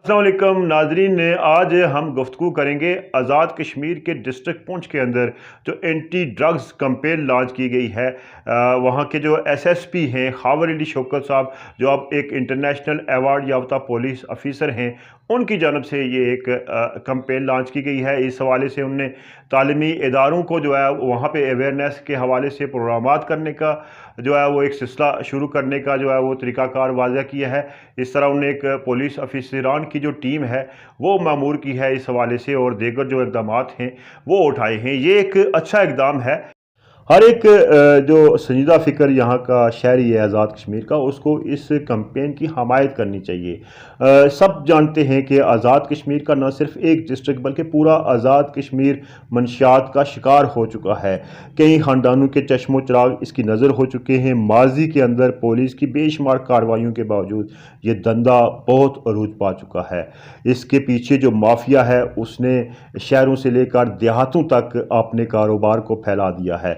अस्सलाम वालेकुम नाजरीन, आज हम गुफ्तगू करेंगे आज़ाद कश्मीर के डिस्ट्रिक्ट पुंछ के अंदर जो एंटी ड्रग्स कैंपेन लॉन्च की गई है। वहाँ के जो एसएसपी हैं खावर अली शौकत साहब, जो अब एक इंटरनेशनल अवार्ड याफ्ता पुलिस अफसर हैं, उनकी जानब से ये एक कैंपेन लॉन्च की गई है। इस हवाले से उनने तालीमी इदारों को जो है वहाँ पे अवेयरनेस के हवाले से प्रोग्रामात करने का जो है वो एक सिलसिला शुरू करने का जो है वो तरीक़ाकार वाज़ह किया है। इस तरह उन्होंने एक पुलिस अफसरान की जो टीम है वो मामूर की है इस हवाले से, और दीगर जो इक़दामात हैं वो उठाए हैं। ये एक अच्छा इक़दाम है। हर एक जो संजीदा फ़िक्र यहाँ का शहरी है आज़ाद कश्मीर का, उसको इस कैंपेन की हमायत करनी चाहिए। सब जानते हैं कि आज़ाद कश्मीर का न सिर्फ एक डिस्ट्रिक्ट बल्कि पूरा आज़ाद कश्मीर मंशियात का शिकार हो चुका है। कई ख़ानदानों के चश्मो चिराग इसकी नज़र हो चुके हैं। माजी के अंदर पुलिस की बेशुमार कार्रवाइयों के बावजूद ये धंधा बहुत अरूज पा चुका है। इसके पीछे जो माफिया है उसने शहरों से लेकर देहातों तक अपने कारोबार को फैला दिया है।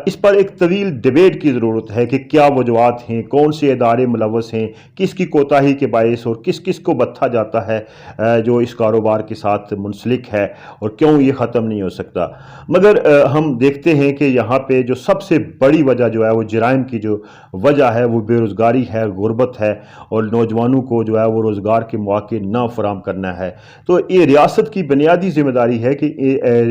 इस पर एक तवील डिबेट की ज़रूरत है कि क्या वजूहात हैं, कौन से इदारे मुलव्वस हैं, किसकी कोताही के बायस और किस किस को बत्था जाता है जो इस कारोबार के साथ मुंसलिक है, और क्यों ये ख़त्म नहीं हो सकता। मगर हम देखते हैं कि यहाँ पे जो सबसे बड़ी वजह जो है वो जराइम की जो वजह है वो बेरोज़गारी है, गुर्बत है, और नौजवानों को जो है वो रोज़गार के मौके ना फराम करना है। तो ये रियासत की बुनियादी जिम्मेदारी है कि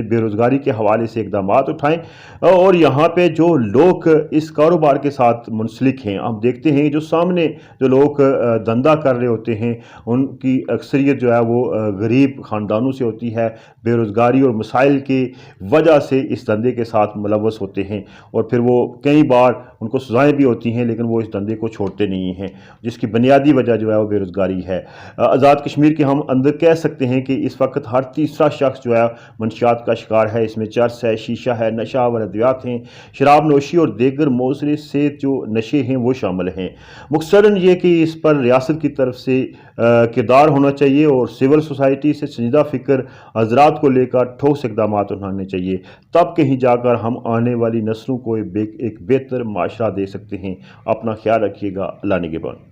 बेरोज़गारी के हवाले से इक़दाम उठाएँ, और यहाँ पे जो लोग इस कारोबार के साथ मुंसलिक हैं, हम देखते हैं जो सामने जो लोग धंधा कर रहे होते हैं उनकी अक्सरियत जो है वो गरीब ख़ानदानों से होती है। बेरोज़गारी और मसाइल की वजह से इस धंधे के साथ मुलव्वस होते हैं, और फिर वो कई बार उनको सज़ाएँ भी होती हैं लेकिन वो इस धंधे को छोड़ते नहीं हैं, जिसकी बुनियादी वजह जो है वो बेरोज़गारी है। आज़ाद कश्मीर के हम अंदर कह सकते हैं कि इस वक्त हर तीसरा शख्स जो है मंशियात का शिकार है। इसमें चरस है, शीशा है, नशा व अद्वियात हैं, शराब नोशी और दीगर मौसरे से जो नशे हैं वो शामिल हैं। मुख्तरन ये कि इस पर रियासत की तरफ से किरदार होना चाहिए, और सिविल सोसाइटी से संजीदा फ़िक्र हज़रात को लेकर ठोस इक़दाम उठाने चाहिए। तब कहीं जाकर हम आने वाली नस्लों को एक बेहतर माशरा दे सकते हैं। अपना ख्याल रखिएगा। अल्लाह निगहबान।